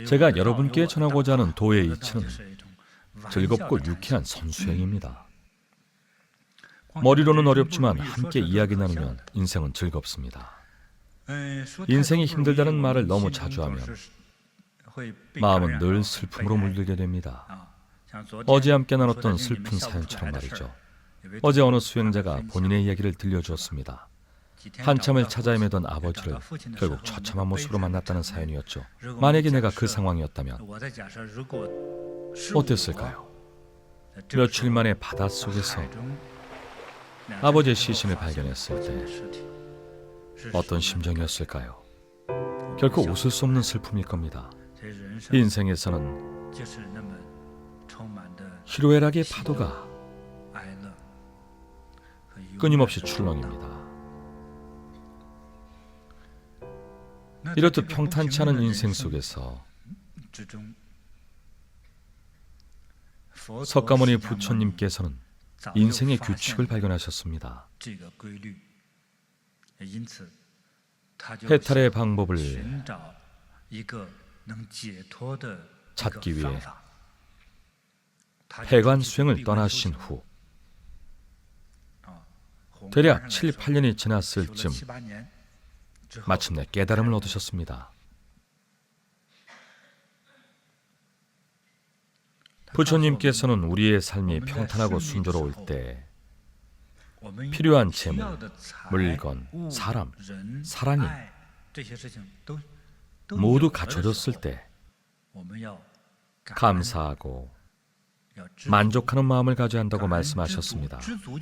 제가 여러분께 전하고자 하는 도의 이치는 즐겁고 유쾌한 선수행입니다. 머리로는 어렵지만 함께 이야기 나누면 인생은 즐겁습니다. 인생이 힘들다는 말을 너무 자주 하면 마음은 늘 슬픔으로 물들게 됩니다. 어제 함께 나눴던 슬픈 사연처럼 말이죠. 어제 어느 수행자가 본인의 이야기를 들려주었습니다. 한참을 찾아 헤매던 아버지를 결국 처참한 모습으로 만났다는 사연이었죠. 만약에 내가 그 상황이었다면 어땠을까요? 며칠 만에 바닷속에서 아버지의 시신을 발견했을 때 어떤 심정이었을까요? 결코 웃을 수 없는 슬픔일 겁니다. 인생에서는 희로애락의 파도가 끊임없이 출렁입니다. 이렇듯 평탄치 않은 인생 속에서 석가모니 부처님께서는 인생의 규칙을 발견하셨습니다. 해탈의 방법을 찾기 위해 폐관 수행을 떠나신 후 대략 7, 8년이 지났을 즈음 마침내 깨달음을 얻으셨습니다. 부처님께서는 우리의 삶이 평탄하고 순조로울 때 필요한 재물, 물건, 사람, 사랑이 모두 갖춰졌을 때 감사하고 만족하는 마음을 가져야 한다고 말씀하셨습니다.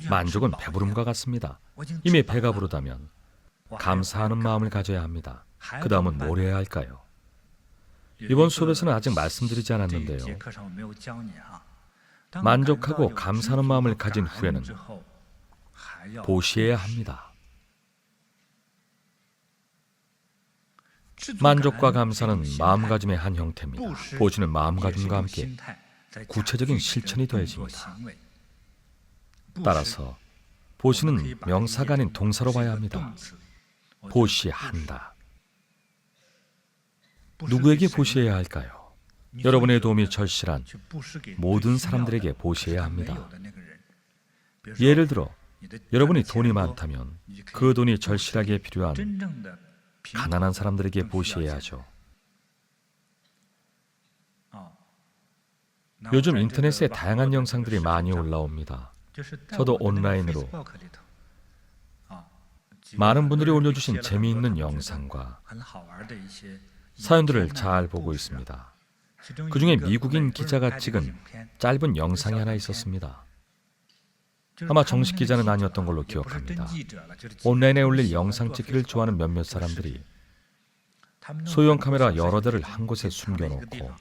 만족은 배부름과 같습니다. 이미 배가 부르다면 감사하는 마음을 가져야 합니다. 그 다음은 뭘 해야 할까요? 이번 수업에서는 아직 말씀드리지 않았는데요. 만족하고 감사하는 마음을 가진 후에는 보시해야 합니다. 만족과 감사는 마음가짐의 한 형태입니다. 보시는 마음가짐과 함께 구체적인 실천이 더해집니다. 따라서 보시는 명사가 아닌 동사로 봐야 합니다. 보시한다. 누구에게 보시해야 할까요? 여러분의 도움이 절실한 모든 사람들에게 보시해야 합니다. 예를 들어 여러분이 돈이 많다면 그 돈이 절실하게 필요한 가난한 사람들에게 보시해야 하죠. 요즘 인터넷에 다양한 영상들이 많이 올라옵니다. 저도 온라인으로 많은 분들이 올려주신 재미있는 영상과 사연들을 잘 보고 있습니다. 그 중에 미국인 기자가 찍은 짧은 영상이 하나 있었습니다. 아마 정식 기자는 아니었던 걸로 기억합니다. 온라인에 올릴 영상 찍기를 좋아하는 몇몇 사람들이 소형 카메라 여러 대를 한 곳에 숨겨놓고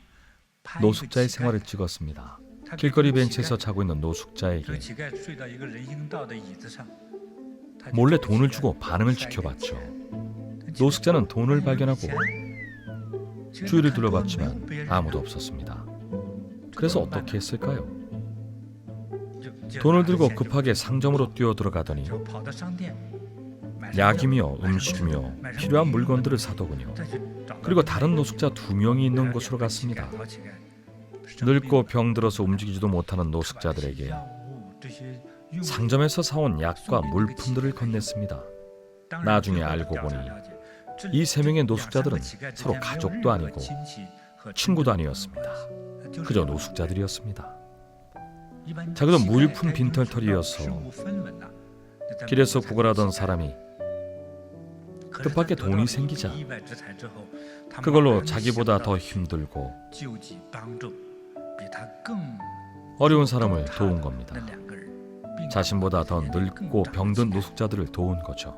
노숙자의 생활을 찍었습니다. 길거리 벤치에서 자고 있는 노숙자에게 몰래 돈을 주고 반응을 지켜봤죠. 노숙자는 돈을 발견하고 주위를 둘러봤지만 아무도 없었습니다. 그래서 어떻게 했을까요? 돈을 들고 급하게 상점으로 뛰어들어가더니 약이며 음식이며 필요한 물건들을 사더군요. 그리고 다른 노숙자 2명이 있는 곳으로 갔습니다. 늙고 병들어서 움직이지도 못하는 노숙자들에게 상점에서 사온 약과 물품들을 건넸습니다. 나중에 알고 보니 이 3명의 노숙자들은 서로 가족도 아니고 친구도 아니었습니다. 그저 노숙자들이었습니다. 자기도 무일푼 빈털터리여서 길에서 구걸하던 사람이 급하게 돈이 생기자 그걸로 자기보다 더 힘들고 어려운 사람을 도운 겁니다. 자신보다 더 늙고 병든 노숙자들을 도운 거죠.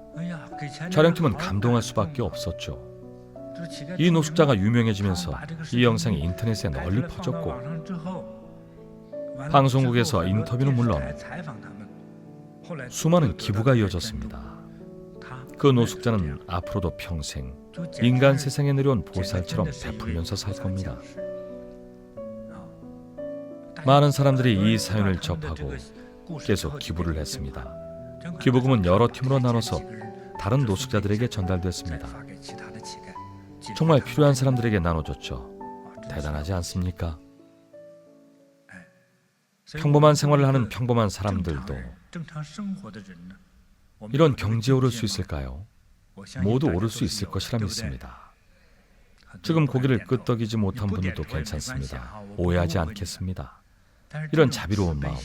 촬영팀은 감동할 수밖에 없었죠. 이 노숙자가 유명해지면서 이 영상이 인터넷에 널리 퍼졌고 방송국에서 인터뷰는 물론 수많은 기부가 이어졌습니다. 그 노숙자는 앞으로도 평생 인간 세상에 내려온 보살처럼 베풀면서 살 겁니다. 많은 사람들이 이 사연을 접하고 계속 기부를 했습니다. 기부금은 여러 팀으로 나눠서 다른 노숙자들에게 전달됐습니다. 정말 필요한 사람들에게 나눠줬죠. 대단하지 않습니까? 평범한 생활을 하는 평범한 사람들도 이런 경지에 오를 수 있을까요? 모두 오를 수 있을 것이라 믿습니다. 지금 고개를 끄덕이지 못한 분들도 괜찮습니다. 오해하지 않겠습니다. 이런 자비로운 마음,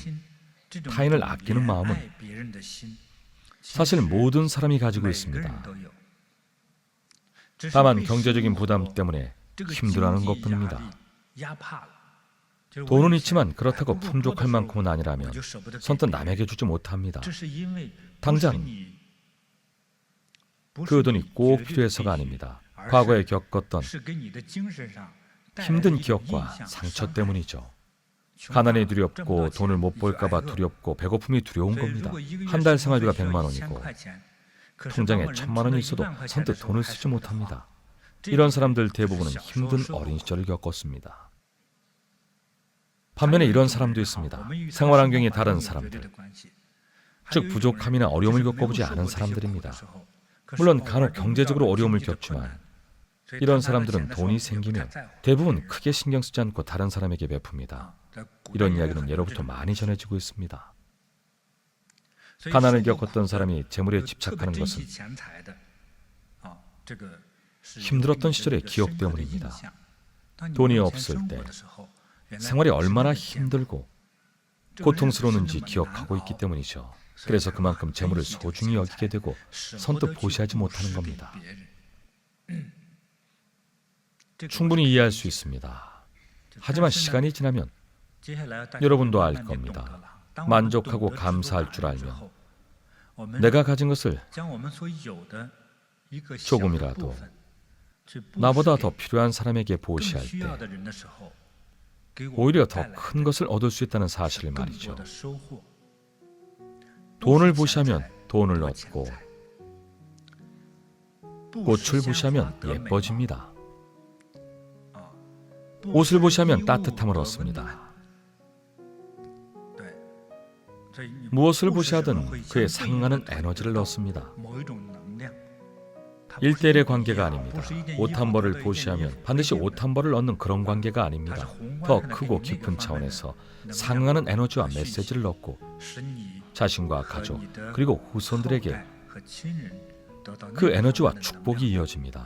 타인을 아끼는 마음은 사실 모든 사람이 가지고 있습니다. 다만 경제적인 부담 때문에 힘들어하는 것뿐입니다. 돈은 있지만 그렇다고 풍족할 만큼은 아니라면 선뜻 남에게 주지 못합니다. 당장 그 돈이 꼭 필요해서가 아닙니다. 과거에 겪었던 힘든 기억과 상처 때문이죠. 가난이 두렵고 돈을 못 벌까 봐 두렵고 배고픔이 두려운 겁니다. 한 달 생활비가 100만 원이고 통장에 1000만 원이 있어도 선뜻 돈을 쓰지 못합니다. 이런 사람들 대부분은 힘든 어린 시절을 겪었습니다. 반면에 이런 사람도 있습니다. 생활 환경이 다른 사람들, 즉 부족함이나 어려움을 겪어보지 않은 사람들입니다. 물론 간혹 경제적으로 어려움을 겪지만 이런 사람들은 돈이 생기면 대부분 크게 신경 쓰지 않고 다른 사람에게 베풉니다. 이런 이야기는 예로부터 많이 전해지고 있습니다. 가난을 겪었던 사람이 재물에 집착하는 것은 힘들었던 시절의 기억 때문입니다. 돈이 없을 때 생활이 얼마나 힘들고 고통스러웠는지 기억하고 있기 때문이죠. 그래서 그만큼 재물을 소중히 여기게 되고 선뜻 보시하지 못하는 겁니다. 충분히 이해할 수 있습니다. 하지만 시간이 지나면 여러분도 알 겁니다. 만족하고 감사할 줄 알면 내가 가진 것을 조금이라도 나보다 더 필요한 사람에게 보시할 때 오히려 더 큰 것을 얻을 수 있다는 사실을 말이죠. 돈을 보시하면 돈을 얻고 꽃을 보시하면 예뻐집니다. 옷을 보시하면 따뜻함을 얻습니다. 무엇을 보시하든 그에 상응하는 에너지를 얻습니다. 1대1의 관계가 아닙니다. 옷 한 벌을 보시하면 반드시 옷 한 벌을 얻는 그런 관계가 아닙니다. 더 크고 깊은 차원에서 상응하는 에너지와 메시지를 얻고 자신과 가족 그리고 후손들에게 그 에너지와 축복이 이어집니다.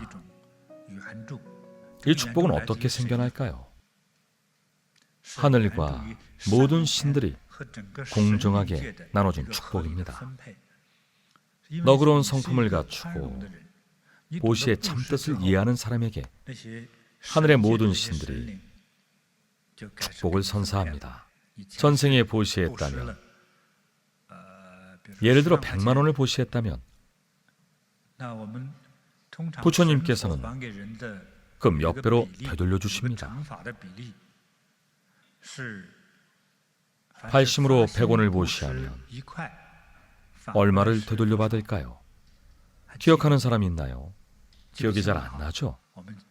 이 축복은 어떻게 생겨날까요? 하늘과 모든 신들이 공정하게 나눠준 축복입니다. 너그러운 성품을 갖추고 보시의 참뜻을 이해하는 사람에게 하늘의 모든 신들이 축복을 선사합니다. 전생에 보시했다면, 예를 들어 100만 원을 보시했다면 부처님께서는 그 몇 배로 되돌려 주십니다. 80으로 100원을 보시하면 얼마를 되돌려 받을까요? 기억하는 사람이 있나요? 기억이 잘 안 나죠?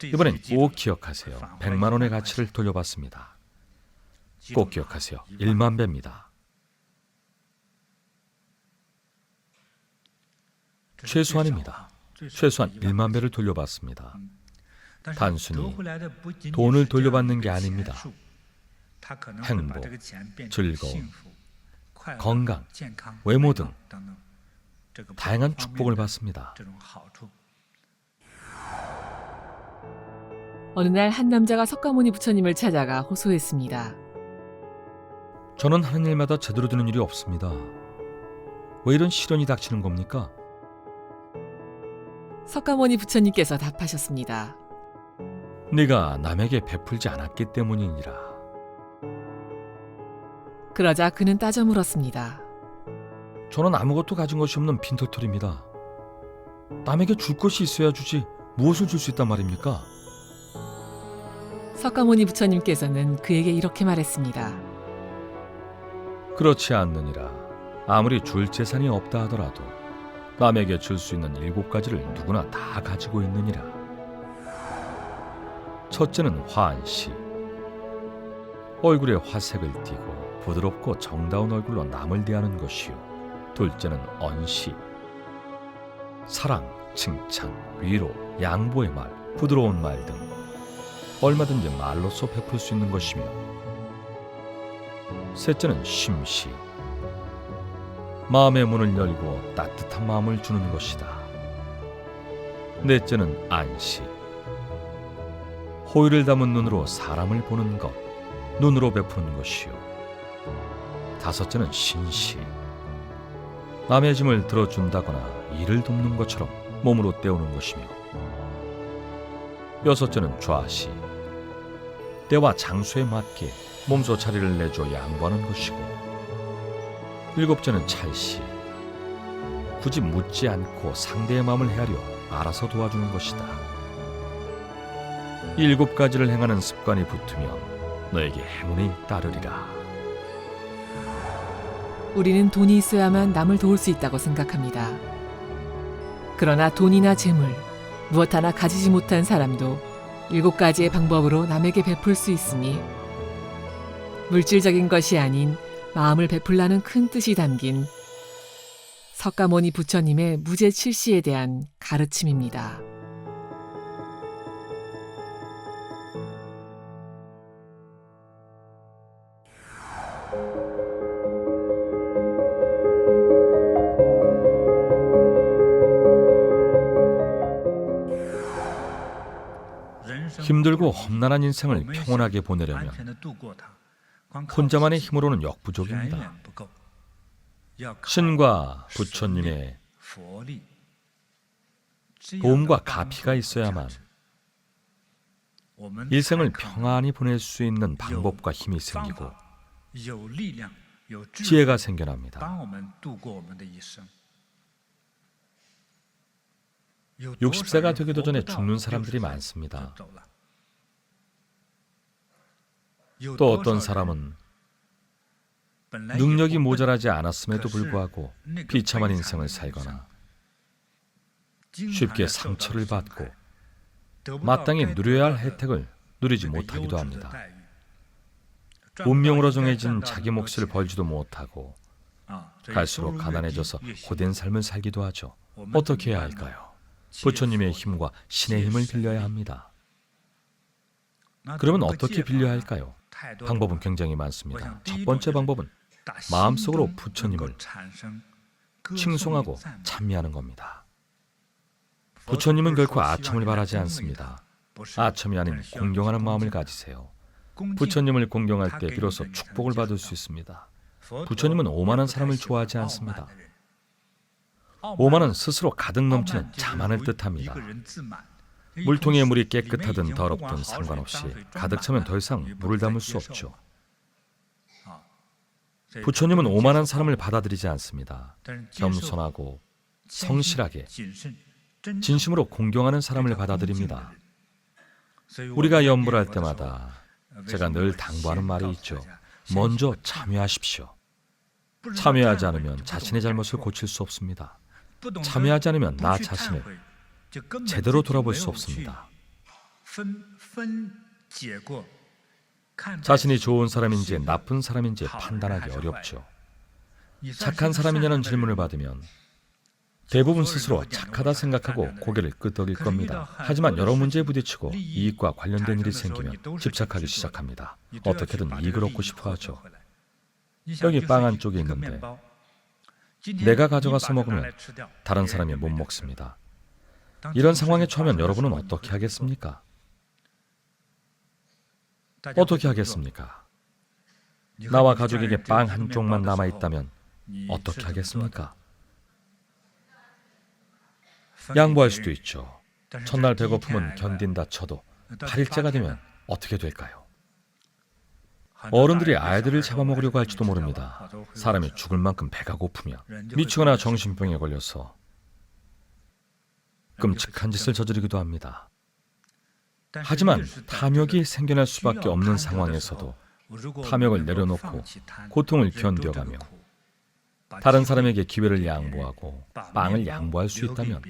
이번엔 꼭 기억하세요. 100만 원의 가치를 돌려받습니다. 꼭 기억하세요. 1만 배입니다. 최소한입니다. 최소한 1만 배를 돌려받습니다. 단순히 돈을 돌려받는 게 아닙니다. 행복, 즐거움, 건강, 외모 등 다양한 축복을 받습니다. 어느 날 한 남자가 석가모니 부처님을 찾아가 호소했습니다. 저는 하는 일마다 제대로 되는 일이 없습니다. 왜 이런 시련이 닥치는 겁니까? 석가모니 부처님께서 답하셨습니다. 네가 남에게 베풀지 않았기 때문이니라. 그러자 그는 따져 물었습니다. 저는 아무것도 가진 것이 없는 빈털털입니다. 남에게 줄 것이 있어야 주지 무엇을 줄 수 있단 말입니까? 석가모니 부처님께서는 그에게 이렇게 말했습니다. 그렇지 않느니라. 아무리 줄 재산이 없다 하더라도 남에게 줄 수 있는 7가지를 누구나 다 가지고 있느니라. 첫째는 화한시. 얼굴에 화색을 띠고 부드럽고 정다운 얼굴로 남을 대하는 것이요. 둘째는 언시. 사랑, 칭찬, 위로, 양보의 말, 부드러운 말 등 얼마든지 말로써 베풀 수 있는 것이며, 셋째는 심시, 마음의 문을 열고 따뜻한 마음을 주는 것이다. 넷째는 안시, 호의를 담은 눈으로 사람을 보는 것, 눈으로 베푸는 것이요. 다섯째는 신시, 남의 짐을 들어준다거나 일을 돕는 것처럼 몸으로 때우는 것이며, 여섯째는 좌시, 때와 장소에 맞게 몸소 자리를 내줘 양보하는 것이고, 일곱째는 찰시, 굳이 묻지 않고 상대의 마음을 헤아려 알아서 도와주는 것이다. 이 일곱 가지를 행하는 습관이 붙으면 너에게 행운이 따르리라. 우리는 돈이 있어야만 남을 도울 수 있다고 생각합니다. 그러나 돈이나 재물, 무엇 하나 가지지 못한 사람도 7가지의 방법으로 남에게 베풀 수 있으니, 물질적인 것이 아닌 마음을 베풀라는 큰 뜻이 담긴 석가모니 부처님의 무제칠시에 대한 가르침입니다. 힘들고 험난한 인생을 평온하게 보내려면 혼자만의 힘으로는 역부족입니다. 신과 부처님의 도움과 가피가 있어야만 일생을 평안히 보낼 수 있는 방법과 힘이 생기고 지혜가 생겨납니다. 60세가 되기도 전에 죽는 사람들이 많습니다. 또 어떤 사람은 능력이 모자라지 않았음에도 불구하고 비참한 인생을 살거나 쉽게 상처를 받고 마땅히 누려야 할 혜택을 누리지 못하기도 합니다. 운명으로 정해진 자기 몫을 벌지도 못하고 갈수록 가난해져서 고된 삶을 살기도 하죠. 어떻게 해야 할까요? 부처님의 힘과 신의 힘을 빌려야 합니다. 그러면 어떻게 빌려야 할까요? 방법은 굉장히 많습니다. 첫 번째 방법은 마음속으로 부처님을 칭송하고 찬미하는 겁니다. 부처님은 결코 아첨을 바라지 않습니다. 아첨이 아닌 공경하는 마음을 가지세요. 부처님을 공경할 때 비로소 축복을 받을 수 있습니다. 부처님은 오만한 사람을 좋아하지 않습니다. 오만은 스스로 가득 넘치는 자만을 뜻합니다. 물통에 물이 깨끗하든 더럽든 상관없이 가득 차면 더 이상 물을 담을 수 없죠. 부처님은 오만한 사람을 받아들이지 않습니다. 겸손하고 성실하게 진심으로 공경하는 사람을 받아들입니다. 우리가 염불할 때마다 제가 늘 당부하는 말이 있죠. 먼저 참여하십시오. 참여하지 않으면 자신의 잘못을 고칠 수 없습니다. 참여하지 않으면 나 자신을 제대로 돌아볼 수 없습니다. 자신이 좋은 사람인지 나쁜 사람인지 판단하기 어렵죠. 착한 사람이냐는 질문을 받으면 대부분 스스로 착하다 생각하고 고개를 끄덕일 겁니다. 하지만 여러 문제에 부딪히고 이익과 관련된 일이 생기면 집착하기 시작합니다. 어떻게든 이익을 얻고 싶어 하죠. 여기 빵 안쪽에 있는데 내가 가져가서 먹으면 다른 사람이 못 먹습니다. 이런 상황에 처하면 여러분은 어떻게 하겠습니까? 어떻게 하겠습니까? 나와 가족에게 빵 한 쪽만 남아있다면 어떻게 하겠습니까? 양보할 수도 있죠. 첫날 배고픔은 견딘다 쳐도 8일째가 되면 어떻게 될까요? 어른들이 아이들을 잡아먹으려고 할지도 모릅니다. 사람이 죽을 만큼 배가 고프면 미치거나 정신병에 걸려서 끔찍한 짓을 저지르기도 합니다. 하지만 탐욕이 생겨날 수밖에 없는 상황에서도 탐욕을 내려놓고 고통을 견뎌가며 다른 사람에게 기회를 양보하고 빵을 양보할 수 있다면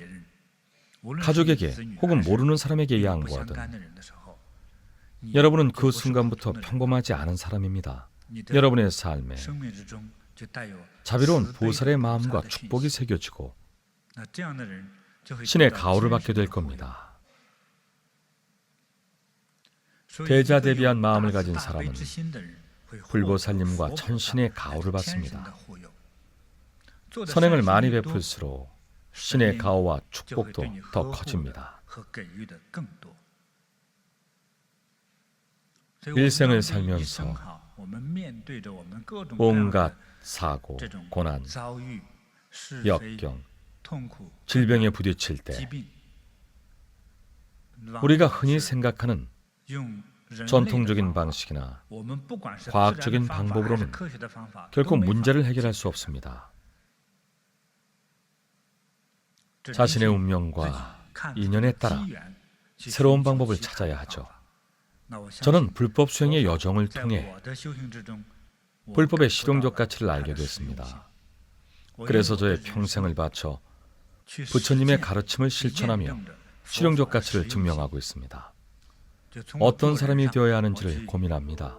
가족에게 혹은 모르는 사람에게 양보하든 여러분은 그 순간부터 평범하지 않은 사람입니다. 여러분의 삶에 자비로운 보살의 마음과 축복이 새겨지고 신의 가호를 받게 될 겁니다. 대자대비한 마음을 가진 사람은 불보살님과 천신의 가호를 받습니다. 선행을 많이 베풀수록 신의 가호와 축복도 더 커집니다. 일생을 살면서 온갖 사고, 고난, 역경, 질병에 부딪힐 때 우리가 흔히 생각하는 전통적인 방식이나 과학적인 방법으로는 결코 문제를 해결할 수 없습니다. 자신의 운명과 인연에 따라 새로운 방법을 찾아야 하죠. 저는 불법 수행의 여정을 통해 불법의 실용적 가치를 알게 됐습니다. 그래서 저의 평생을 바쳐 부처님의 가르침을 실천하며 실용적 가치를 증명하고 있습니다. 어떤 사람이 되어야 하는지를 고민합니다.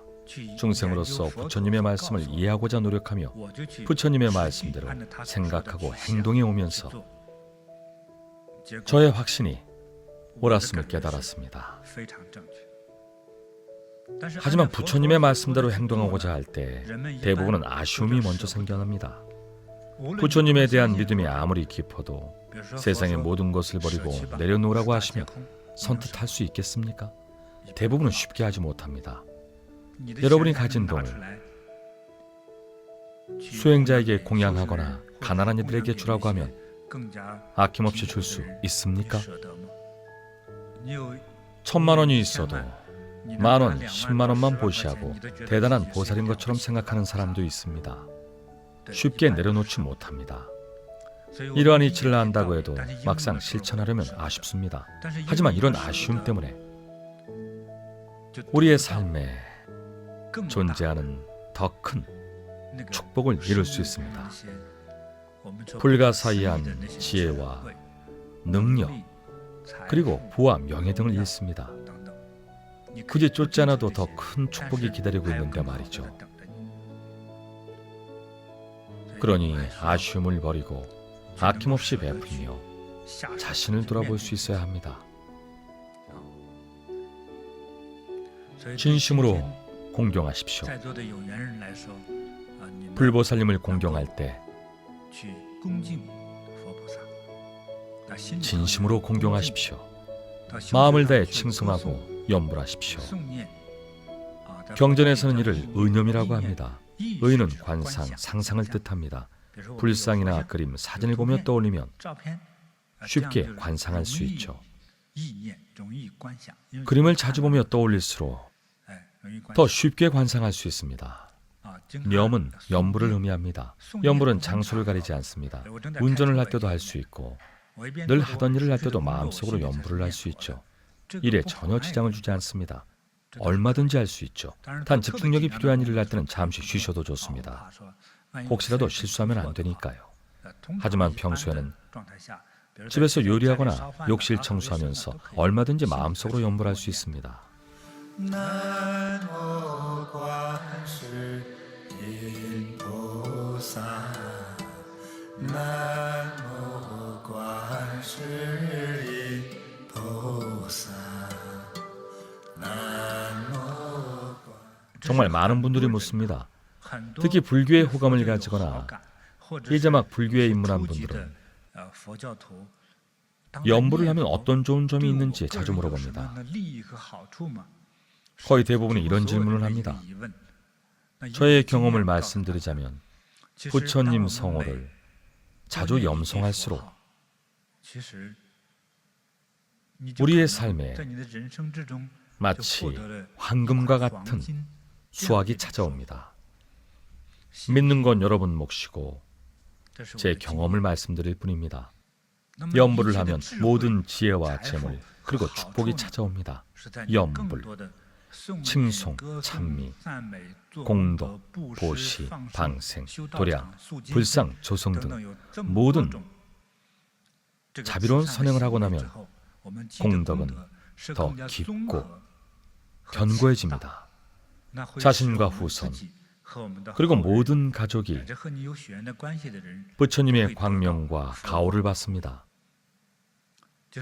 중생으로서 부처님의 말씀을 이해하고자 노력하며 부처님의 말씀대로 생각하고 행동해 오면서 저의 확신이 옳았음을 깨달았습니다. 하지만 부처님의 말씀대로 행동하고자 할 때 대부분은 아쉬움이 먼저 생겨납니다. 부처님에 대한 믿음이 아무리 깊어도 세상의 모든 것을 버리고 내려놓으라고 하시면 선뜻할 수 있겠습니까? 대부분은 쉽게 하지 못합니다. 여러분이 가진 돈을 수행자에게 공양하거나 가난한 이들에게 주라고 하면 아낌없이 줄 수 있습니까? 1,000만 원이 있어도 10,000원, 10만 원만 보시하고 대단한 보살인 것처럼 생각하는 사람도 있습니다. 쉽게 내려놓지 못합니다. 이러한 이치를 안다고 해도 막상 실천하려면 아쉽습니다. 하지만 이런 아쉬움 때문에 우리의 삶에 존재하는 더 큰 축복을 이룰 수 있습니다. 불가사의한 지혜와 능력, 그리고 부와 명예 등을 잃습니다. 굳이 쫓지 않아도 더 큰 축복이 기다리고 있는데 말이죠. 그러니 아쉬움을 버리고 아낌없이 베풀며 자신을 돌아볼 수 있어야 합니다. 진심으로 공경하십시오. 불보살님을 공경할 때 진심으로 공경하십시오. 마음을 다해 칭송하고 염불하십시오. 경전에서는 이를 의념이라고 합니다. 의는 관상, 상상을 뜻합니다. 불상이나 그림, 사진을 보며 떠올리면 쉽게 관상할 수 있죠. 그림을 자주 보며 떠올릴수록 더 쉽게 관상할 수 있습니다. 염은 염불을 의미합니다. 염불은 장소를 가리지 않습니다. 운전을 할 때도 할 수 있고 늘 하던 일을 할 때도 마음속으로 염불을 할 수 있죠. 일에 전혀 지장을 주지 않습니다. 얼마든지 할 수 있죠. 단 집중력이 필요한 일을 할 때는 잠시 쉬셔도 좋습니다. 혹시라도 실수하면 안 되니까요. 하지만 평소에는 집에서 요리하거나 욕실 청소하면서 얼마든지 마음속으로 염불할 수 있습니다. 정말 많은 분들이 묻습니다. 특히 불교에 호감을 가지거나 이제 막 불교에 입문한 분들은 염불을 하면 어떤 좋은 점이 있는지 자주 물어봅니다. 거의 대부분이 이런 질문을 합니다. 저의 경험을 말씀드리자면 부처님 성호를 자주 염송할수록 우리의 삶에 마치 황금과 같은 수확이 찾아옵니다. 믿는 건 여러분 몫이고 제 경험을 말씀드릴 뿐입니다. 염불을 하면 모든 지혜와 재물 그리고 축복이 찾아옵니다. 염불, 칭송, 찬미, 공덕, 보시, 방생, 도량, 불상, 조성 등 모든 자비로운 선행을 하고 나면 공덕은 더 깊고 견고해집니다. 자신과 후손 그리고 모든 가족이 부처님의 광명과 가호를 받습니다.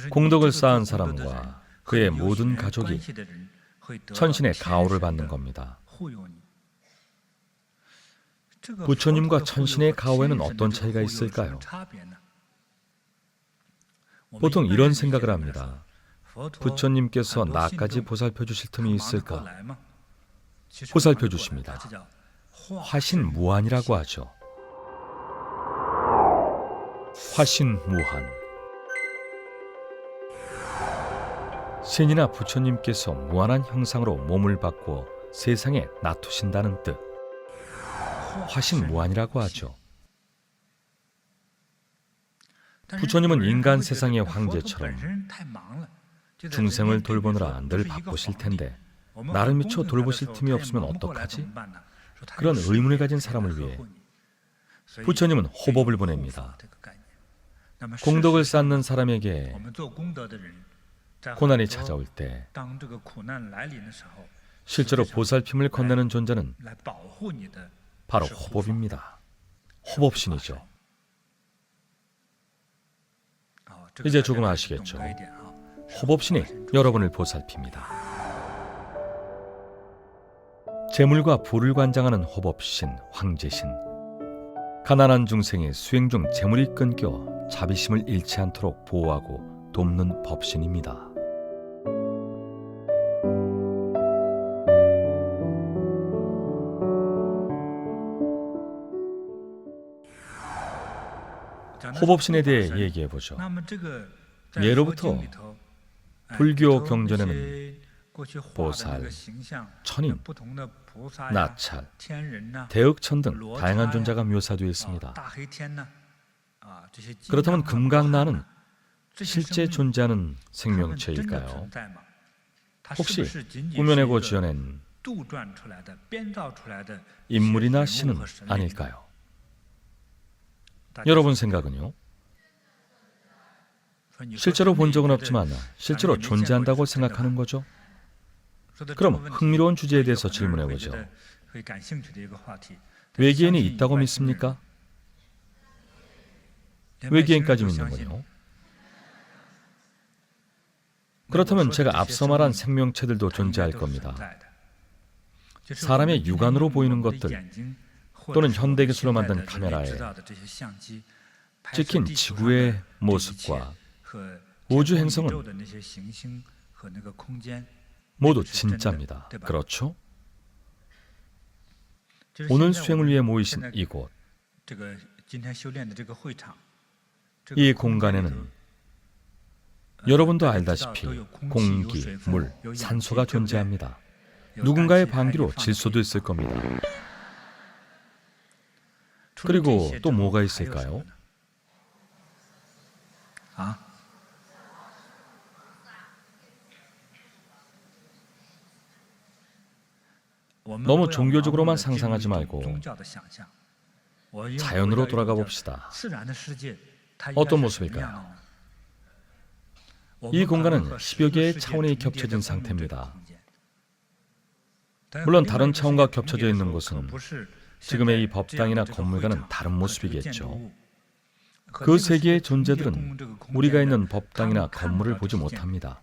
공덕을 쌓은 사람과 그의 모든 가족이 천신의 가호를 받는 겁니다. 부처님과 천신의 가호에는 어떤 차이가 있을까요? 보통 이런 생각을 합니다. 부처님께서 나까지 보살펴 주실 틈이 있을까? 보살펴 주십니다. 화신무한이라고 하죠. 화신무한. 신이나 부처님께서 무한한 형상으로 몸을 바꾸어 세상에 놔두신다는 뜻. 화신무한이라고 하죠. 부처님은 인간 세상의 황제처럼 중생을 돌보느라 늘 바쁘실 텐데 나를 미처 돌보실 틈이 없으면 어떡하지? 그런 의문을 가진 사람을 위해 부처님은 호법을 보냅니다. 공덕을 쌓는 사람에게 고난이 찾아올 때 실제로 보살핌을 건네는 존재는 바로 호법입니다. 호법신이죠. 이제 조금 아시겠죠? 호법신이 여러분을 보살핍니다. 재물과 부를 관장하는 호법신, 황제신. 가난한 중생의 수행 중 재물이 끊겨 자비심을 잃지 않도록 보호하고 돕는 법신입니다. 호법신에 대해 얘기해보죠. 예로부터 불교 경전에는 보살, 천인, 나찰, 대흑천 등 다양한 존재가 묘사되어 있습니다. 그렇다면 금강나는 실제 존재하는 생명체일까요? 혹시 꾸며내고 지어낸 인물이나 신은 아닐까요? 여러분 생각은요? 실제로 본 적은 없지만 실제로 존재한다고 생각하는 거죠? 그럼 흥미로운 주제에 대해서 질문해보죠. 외계인이 있다고 믿습니까? 외계인까지 믿는군요. 그렇다면 제가 앞서 말한 생명체들도 존재할 겁니다. 사람의 육안으로 보이는 것들 또는 현대기술로 만든 카메라에 찍힌 지구의 모습과 우주 행성은 모두 진짜입니다. 그렇죠? 오늘 수행을 위해 모이신 이곳, 이 공간에는 여러분도 알다시피 공기, 물, 산소가 존재합니다. 누군가의 반기로 질소도 있을 겁니다. 그리고 또 뭐가 있을까요? 너무 종교적으로만 상상하지 말고 자연으로 돌아가 봅시다. 어떤 모습일까요? 이 공간은 10여 개의 차원이 겹쳐진 상태입니다. 물론 다른 차원과 겹쳐져 있는 곳은 지금의 이 법당이나 건물과는 다른 모습이겠죠. 그 세계의 존재들은 우리가 있는 법당이나 건물을 보지 못합니다.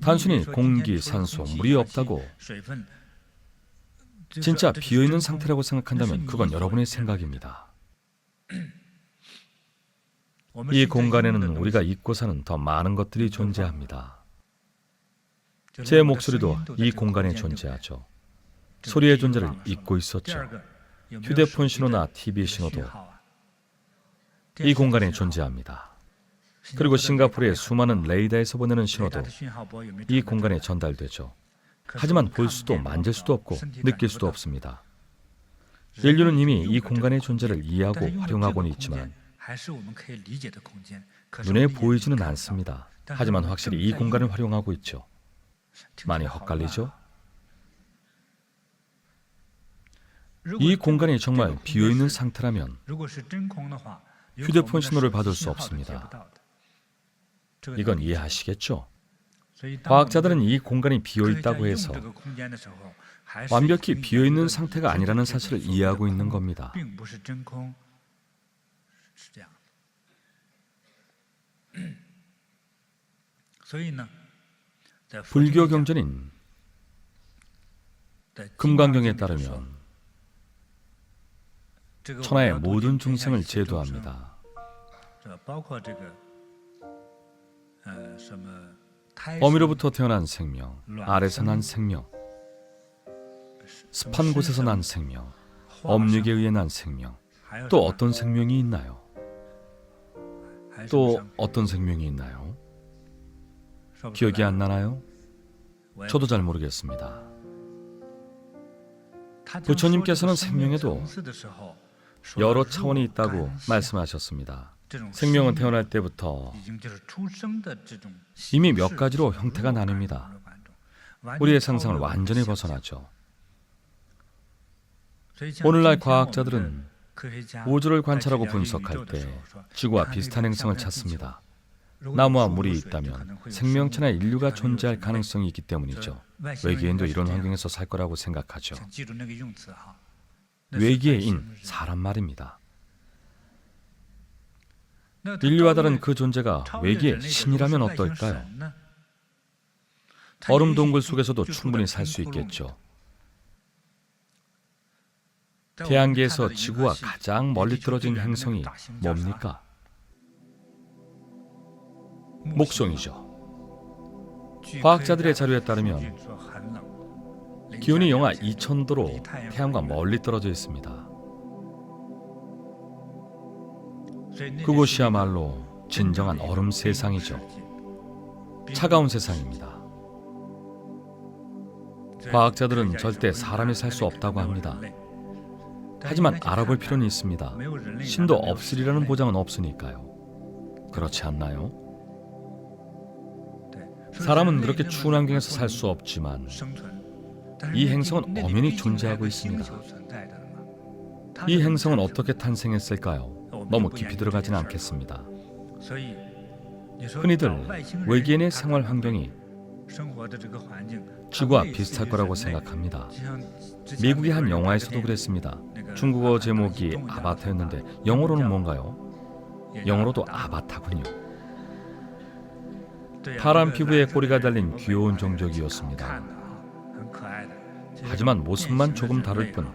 단순히 공기, 산소, 물이 없다고 진짜 비어있는 상태라고 생각한다면 그건 여러분의 생각입니다. 이 공간에는 우리가 잊고 사는 더 많은 것들이 존재합니다. 제 목소리도 이 공간에 존재하죠. 소리의 존재를 잊고 있었죠. 휴대폰 신호나 TV 신호도 이 공간에 존재합니다. 그리고 싱가포르의 수많은 레이더에서 보내는 신호도 이 공간에 전달되죠. 하지만 볼 수도 만질 수도 없고 느낄 수도 없습니다. 인류는 이미 이 공간의 존재를 이해하고 활용하고는 있지만 눈에 보이지는 않습니다. 하지만 확실히 이 공간을 활용하고 있죠. 많이 헛갈리죠? 이 공간이 정말 비어있는 상태라면 휴대폰 신호를 받을 수 없습니다. 이건 이해하시겠죠? 과학자들은 이 공간이 비어있다고 해서 완벽히 비어있는 상태가 아니라는 사실을 이해하고 있는 겁니다. 불교 경전인 금강경에 따르면 천하의 모든 중생을 제도합니다. 어미로부터 태어난 생명, 알에서 난 생명, 습한 곳에서 난 생명, 업력에 의해 난 생명, 또 어떤 생명이 있나요? 또 어떤 생명이 있나요? 기억이 안 나나요? 저도 잘 모르겠습니다. 부처님께서는 생명에도 여러 차원이 있다고 말씀하셨습니다. 생명은 태어날 때부터 이미 몇 가지로 형태가 나뉩니다. 우리의 상상을 완전히 벗어나죠. 오늘날 과학자들은 우주를 관찰하고 분석할 때 지구와 비슷한 행성을 찾습니다. 나무와 물이 있다면 생명체나 인류가 존재할 가능성이 있기 때문이죠. 외계인도 이런 환경에서 살 거라고 생각하죠. 외계인, 사람 말입니다. 인류와 다른 그 존재가 외계의 신이라면 어떨까요? 얼음 동굴 속에서도 충분히 살 수 있겠죠. 태양계에서 지구와 가장 멀리 떨어진 행성이 뭡니까? 목성이죠. 과학자들의 자료에 따르면 기온이 영하 2000도로 태양과 멀리 떨어져 있습니다. 그곳이야말로 진정한 얼음 세상이죠. 차가운 세상입니다. 과학자들은 절대 사람이 살 수 없다고 합니다. 하지만 알아볼 필요는 있습니다. 신도 없으리라는 보장은 없으니까요. 그렇지 않나요? 사람은 그렇게 추운 환경에서 살 수 없지만 이 행성은 엄연히 존재하고 있습니다. 이 행성은 어떻게 탄생했을까요? 너무 깊이 들어가지는 않겠습니다. 흔히들 외계인의 생활 환경이 지구와 비슷할 거라고 생각합니다. 미국의 한 영화에서도 그랬습니다. 중국어 제목이 아바타였는데 영어로는 뭔가요? 영어로도 아바타군요. 파란 피부에 꼬리가 달린 귀여운 종족이었습니다. 하지만 모습만 조금 다를 뿐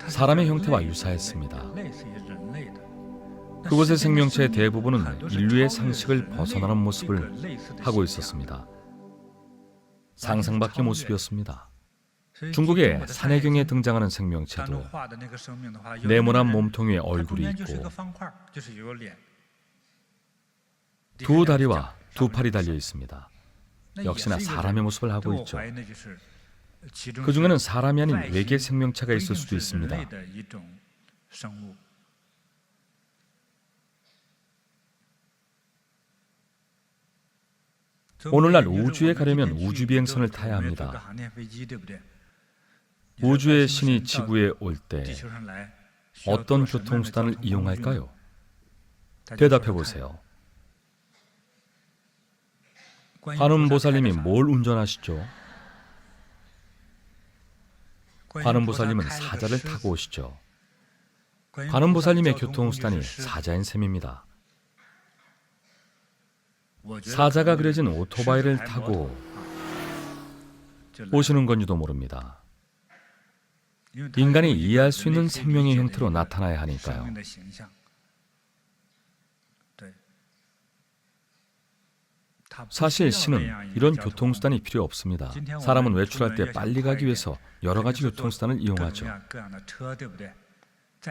사람의 형태와 유사했습니다. 그곳의 생명체의 대부분은 인류의 상식을 벗어나는 모습을 하고 있었습니다. 상상 밖의 모습이었습니다. 중국의 산해경에 등장하는 생명체도 네모난 몸통 위에 얼굴이 있고 두 다리와 두 팔이 달려 있습니다. 역시나 사람의 모습을 하고 있죠. 그 중에는 사람이 아닌 외계 생명체가 있을 수도 있습니다. 오늘날 우주에 가려면 우주비행선을 타야 합니다. 우주의 신이 지구에 올 때 어떤 교통수단을 이용할까요? 대답해 보세요. 관음보살님이 뭘 운전하시죠? 관음보살님은 사자를 타고 오시죠. 관음보살님의 교통수단이 사자인 셈입니다. 사자가 그려진 오토바이를 타고 오시는 건지도 모릅니다. 인간이 이해할 수 있는 생명의 형태로 나타나야 하니까요. 사실 신은 이런 교통수단이 필요 없습니다. 사람은 외출할 때 빨리 가기 위해서 여러 가지 교통수단을 이용하죠.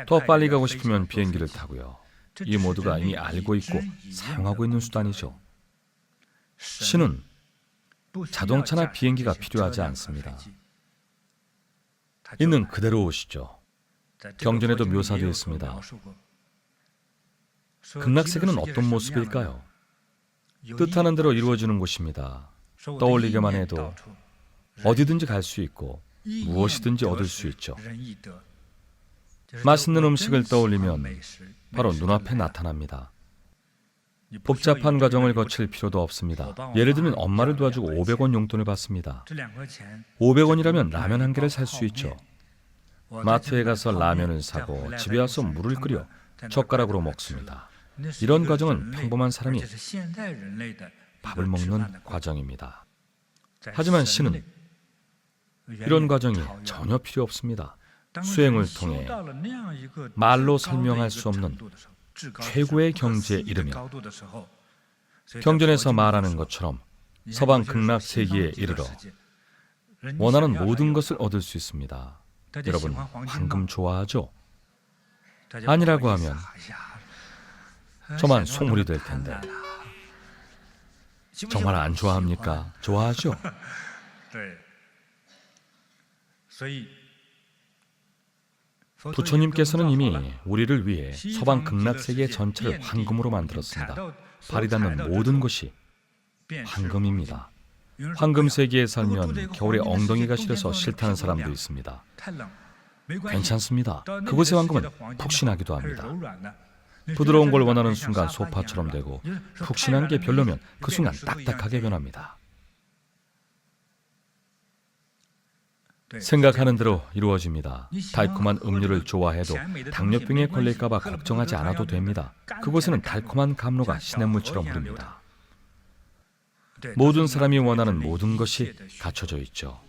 더 빨리 가고 싶으면 비행기를 타고요. 이 모두가 이미 알고 있고 사용하고 있는 수단이죠. 신은 자동차나 비행기가 필요하지 않습니다. 있는 그대로 오시죠. 경전에도 묘사되어 있습니다. 극락세계는 어떤 모습일까요? 뜻하는 대로 이루어지는 곳입니다. 떠올리기만 해도 어디든지 갈 수 있고 무엇이든지 얻을 수 있죠. 맛있는 음식을 떠올리면 바로 눈앞에 나타납니다. 복잡한 과정을 거칠 필요도 없습니다. 예를 들면 엄마를 도와주고 500원 용돈을 받습니다. 500원이라면 라면 한 개를 살 수 있죠. 마트에 가서 라면을 사고 집에 와서 물을 끓여 젓가락으로 먹습니다. 이런 과정은 평범한 사람이 밥을 먹는 과정입니다. 하지만 신은 이런 과정이 전혀 필요 없습니다. 수행을 통해 말로 설명할 수 없는 최고의 경지에 이르면 경전에서 말하는 것처럼 서방 극락 세계에 이르러 원하는 모든 것을 얻을 수 있습니다. 여러분, 황금 좋아하죠? 아니라고 하면 저만 속물이 될 텐데. 정말 안 좋아합니까? 좋아하죠? 부처님께서는 이미 우리를 위해 서방 극락세계 전체를 황금으로 만들었습니다. 발이 닿는 모든 것이 황금입니다. 황금 세계에 살면 겨울에 엉덩이가 시려서 싫다는 사람도 있습니다. 괜찮습니다. 그곳의 황금은 푹신하기도 합니다. 부드러운 걸 원하는 순간 소파처럼 되고, 푹신한 게 별로면 그 순간 딱딱하게 변합니다. 생각하는 대로 이루어집니다. 달콤한 음료를 좋아해도 당뇨병에 걸릴까봐 걱정하지 않아도 됩니다. 그곳에는 달콤한 감로가 시냇물처럼 흐릅니다. 모든 사람이 원하는 모든 것이 갖춰져 있죠.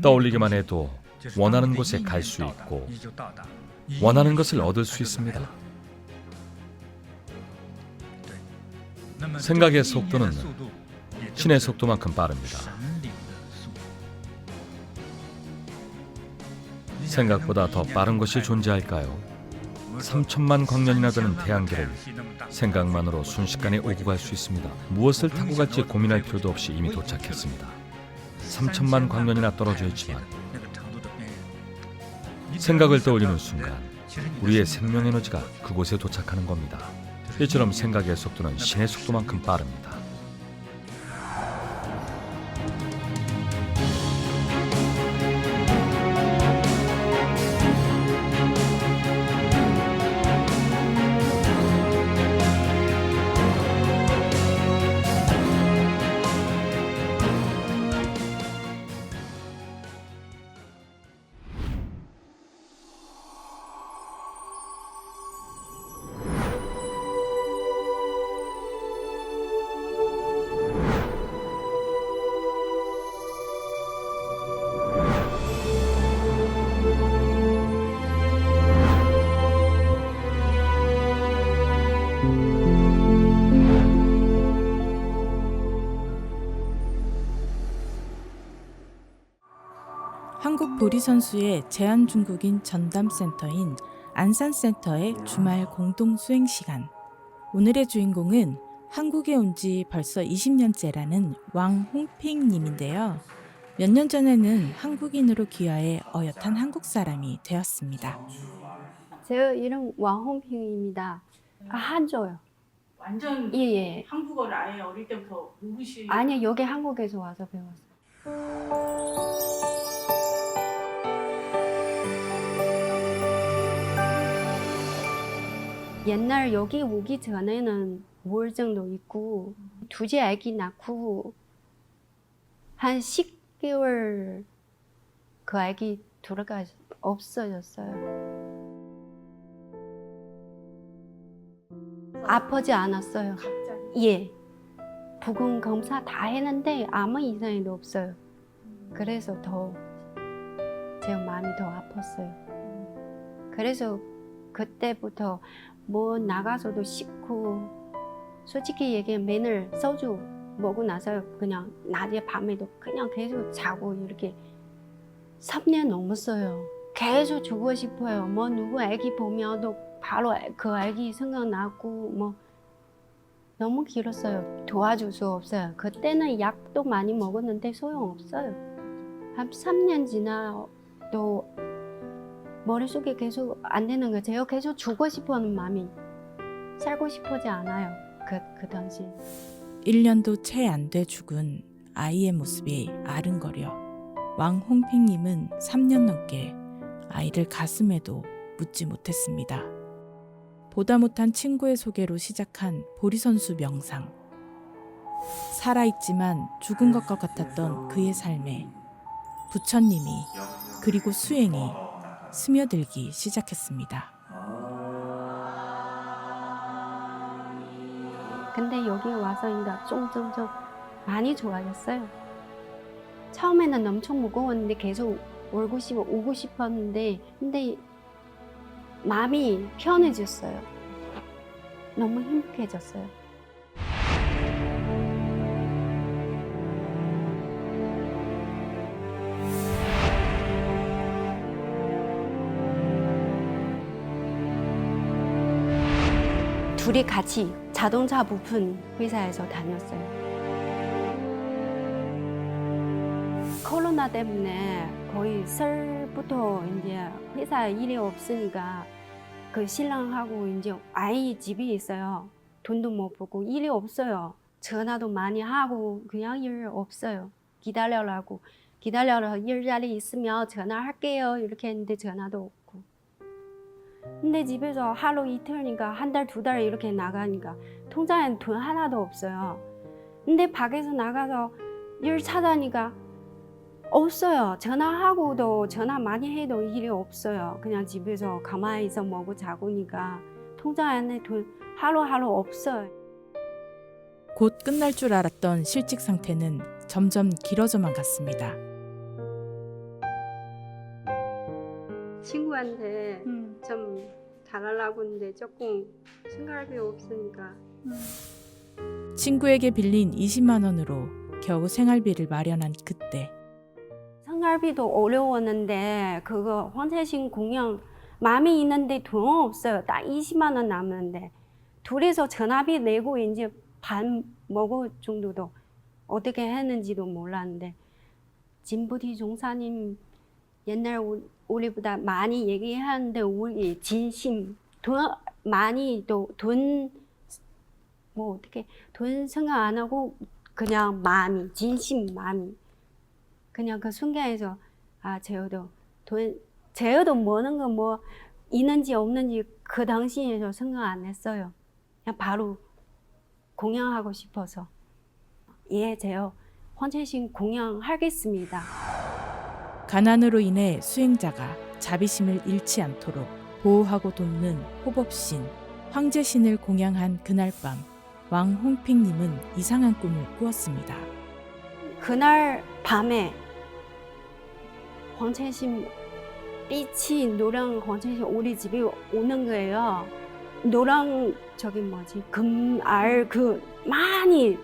떠올리기만 해도 원하는 곳에 갈 수 있고 원하는 것을 얻을 수 있습니다. 생각의 속도는 신의 속도만큼 빠릅니다. 생각보다 더 빠른 것이 존재할까요? 3천만 광년이나 되는 태양계를 생각만으로 순식간에 오고 갈 수 있습니다. 무엇을 타고 갈지 고민할 필요도 없이 이미 도착했습니다. 3천만 광년이나 떨어져 있지만 생각을 떠올리는 순간 우리의 생명에너지가 그곳에 도착하는 겁니다. 이처럼 생각의 속도는 신의 속도만큼 빠릅니다. 한국 보리 선수의 제한중국인 전담센터인 안산센터의 주말 공동 수행 시간. 오늘의 주인공은 한국에 온 지 벌써 20년째라는 왕홍핑 님인데요. 몇 년 전에는 한국인으로 귀화해 어엿한 한국 사람이 되었습니다. 제 이름 왕홍핑입니다. 한조요. 완전 예. 한국어를 아예 어릴 때부터 모르시. 아니 여기 한국에서 와서 배웠어요. 옛날 여기 오기 전에는 우울증도 있고 둘째 아기 낳고 한 10개월 그 아기 없어졌어요. 아프지 않았어요. 예. 부근 검사 다 했는데 아무 이상도 없어요. 그래서 더 제 마음이 더 아팠어요. 그래서 그때부터 뭐 나가서도 씻고 솔직히 얘기하면 맨날 소주 먹고 나서 그냥 낮에 밤에도 그냥 계속 자고 이렇게 3년 넘었어요. 계속 주고 싶어요. 뭐 누구 애기 보면 바로 그 애기 생각나고 뭐 너무 길었어요. 도와줄 수 없어요. 그때는 약도 많이 먹었는데 소용없어요. 한 3년 지나도 머릿속에 계속 안 되는 거예요. 제가 계속 주고 싶어하는 마음이 살고 싶어지 않아요. 그 당시. 1년도 채 안 돼 죽은 아이의 모습이 아른거려 왕홍핑님은 3년 넘게 아이를 가슴에도 묻지 못했습니다. 보다 못한 친구의 소개로 시작한 보리선수 명상. 살아있지만 죽은 것과 같았던 그의 삶에 부처님이 그리고 수행이 스며들기 시작했습니다. 근데 여기 와서인가 좀 많이 좋아졌어요. 처음에는 엄청 무거웠는데 계속 오고 싶었는데 근데 마음이 편해졌어요. 너무 행복해졌어요. 둘이 같이 자동차 부품 회사에서 다녔어요. 코로나 때문에 거의 설부터 이제 회사에 일이 없으니까 그 신랑하고 이제 아이 집에 있어요. 돈도 못 벌고 일이 없어요. 전화도 많이 하고 그냥 일 없어요. 기다려라고 일자리 있으면 전화할게요 이렇게 했는데 전화도 없고. 근데 집에서 하루 이틀이니까 한 달, 두 달 이렇게 나가니까 통장에 돈 하나도 없어요. 근데 밖에서 나가서 일 찾아니까 없어요. 전화하고도 전화 많이 해도 일이 없어요. 그냥 집에서 가만히 있어 먹고 자고니까 통장 안에 돈 하루하루 없어요. 곧 끝날 줄 알았던 실직 상태는 점점 길어져만 갔습니다. 친구한테 좀 잘하려고 했는데 조금 생각이 없으니까 친구에게 빌린 20만 원으로 겨우 생활비를 마련한 그때 생활비도 어려웠는데 그거 황태신 공연 마음이 있는데 돈 없어요. 딱 20만 원 남았는데 둘이서 전화비 내고 이제 반 먹을 정도도 어떻게 했는지도 몰랐는데 진부티 종사님 옛날 우리보다 많이 얘기하는데 우리 진심 돈 많이 돈 뭐 어떻게 돈 생각 안 하고 그냥 마음이 진심 마음이 그냥 그 순간에서 아 재호도 뭐는 거 뭐 있는지 없는지 그 당시에서 생각 안 했어요. 그냥 바로 공연하고 싶어서 예 재호 황태신 공연하겠습니다. 가난으로 인해 수행자가 자비심을 잃지 않도록 보호하고 돕는 호법신 황제신을 공양한 그날 밤 왕홍픽님은 이상한 꿈을 꾸었습니다. 그날 밤에 황태신 빛이 노랑 황태신 우리 집에 오는 거예요. 노랑 저기 뭐지 금알 그 많이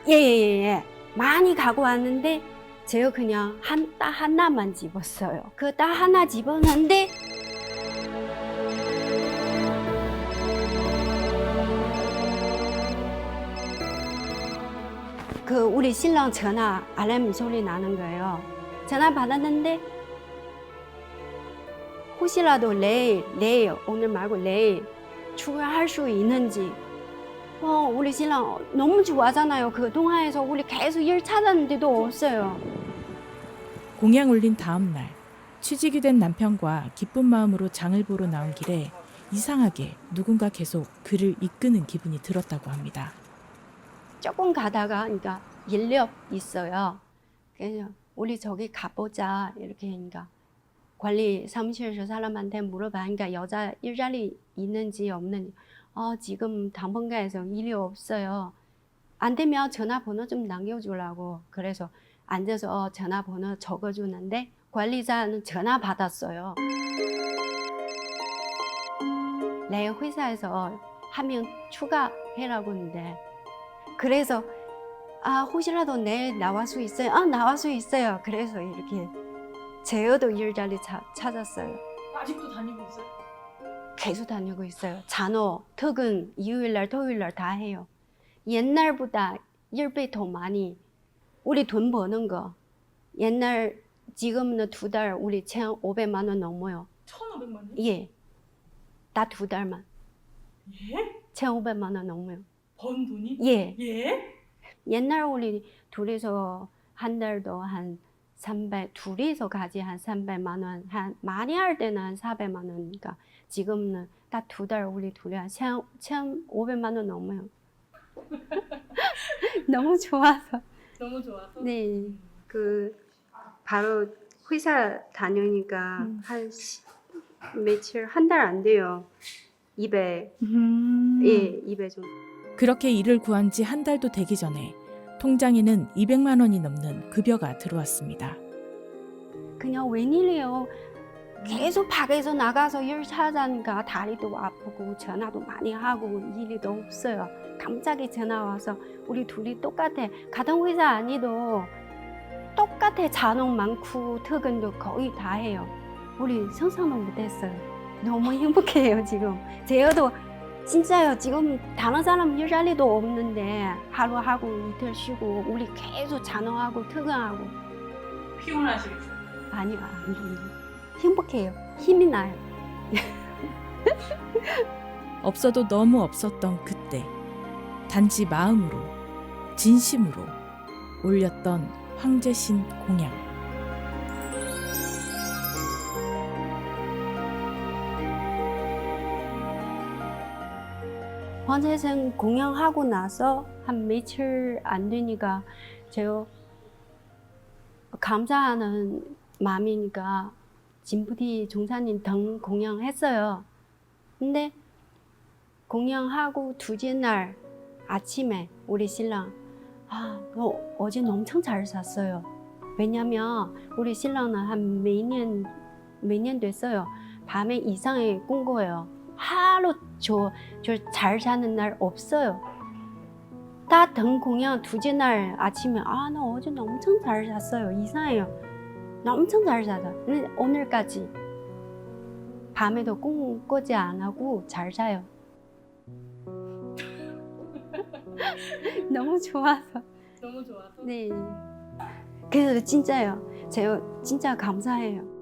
예예예 많이 갖고 왔는데 제가 그냥 딸 하나만 집었어요. 그 딸 하나 집었는데 그 우리 신랑 전화 알람 소리 나는 거예요. 전화 받았는데 혹시라도 내일 오늘 말고 내일 출근할 수 있는지 우리 신랑 너무 좋아하잖아요. 그 동화에서 우리 계속 일 찾았는데도 없어요. 공양 올린 다음 날 취직이 된 남편과 기쁜 마음으로 장을 보러 나온 길에 이상하게 누군가 계속 그를 이끄는 기분이 들었다고 합니다. 조금 가다가 그러니까 인력 있어요. 그래서 우리 저기 가보자 이렇게 하니까 관리 사무실에서 사람한테 물어봐니까 여자 일자리 있는지 없는지 지금 당분간에서 일이 없어요. 안 되면 전화번호 좀 남겨주려고 그래서 앉아서 전화번호 적어주는데 관리자는 전화 받았어요. 내 회사에서 한 명 추가해라고 했는데 그래서 혹시라도 내일 나올 수 있어요? 나올 수 있어요. 그래서 이렇게 제어도 일자리 찾았어요. 아직도 다니고 있어요? 계속 다니고 있어요. 잔호, 퇴근, 일요일날, 토요일날 다 해요. 옛날보다 10배 더 많이 우리 돈 버는 거 옛날 지금은 2달 우리 1,500만 원 넘어요. 1,500만요? 예, 다 2달만 예? 1,500만 원 넘어요. 번 돈이? 예. 예? 옛날 우리 둘이서 한 달도 한 300, 둘이서 가지 한 300만 원, 한 많이 할 때는 한 400만 원이니까 지금은 딱 2달 우리 둘이 한 1,500만 원 넘어요. 너무 좋아서. 너무 좋아서? 네, 그 바로 회사 다니니까 한 며칠 한 달 안 돼요. 200, 예, 200 정도. 그렇게 일을 구한 지 한 달도 되기 전에 통장에는 200만 원이 넘는 급여가 들어왔습니다. 그냥 웬일이에요. 계속 밖에서 나가서 일 찾아니까 다리도 아프고 전화도 많이 하고 일이 없어요. 갑자기 전화 와서 우리 둘이 똑같아. 같은 회사 아니도 똑같아. 잔혹 많고 퇴근도 거의 다 해요. 우리 상상도 못했어요. 너무 행복해요 지금. 제어도 진짜요. 지금 다른 사람 일자리도 없는데 하루 하고 이틀 쉬고 우리 계속 잔혹하고 퇴근하고. 피곤하시겠어요? 아니요. 행복해요. 힘이 나요. 없어도 너무 없었던 그때 단지 마음으로 진심으로 올렸던 황제신 공양. 황제신 공양하고 나서 한 며칠 안 되니까 제가 감사하는 마음이니까 진부디 종사님 등 공양했어요. 근데 공양하고 두째 날 아침에 우리 신랑 너 어제 엄청 잘 잤어요. 왜냐면 우리 신랑은 한 몇 년 됐어요. 밤에 이상하게 꾼 거예요. 하루 저 잘 자는 날 없어요. 다 등 공양 두째 날 아침에 나 어제 엄청 잘 잤어요. 이상해요. 나 엄청 잘 자다. 근데 오늘까지 밤에도 꿈 꾸지 안 하고 잘 자요. 너무 좋아서. 너무 좋아서. 네. 그래서 진짜요. 제가 진짜 감사해요.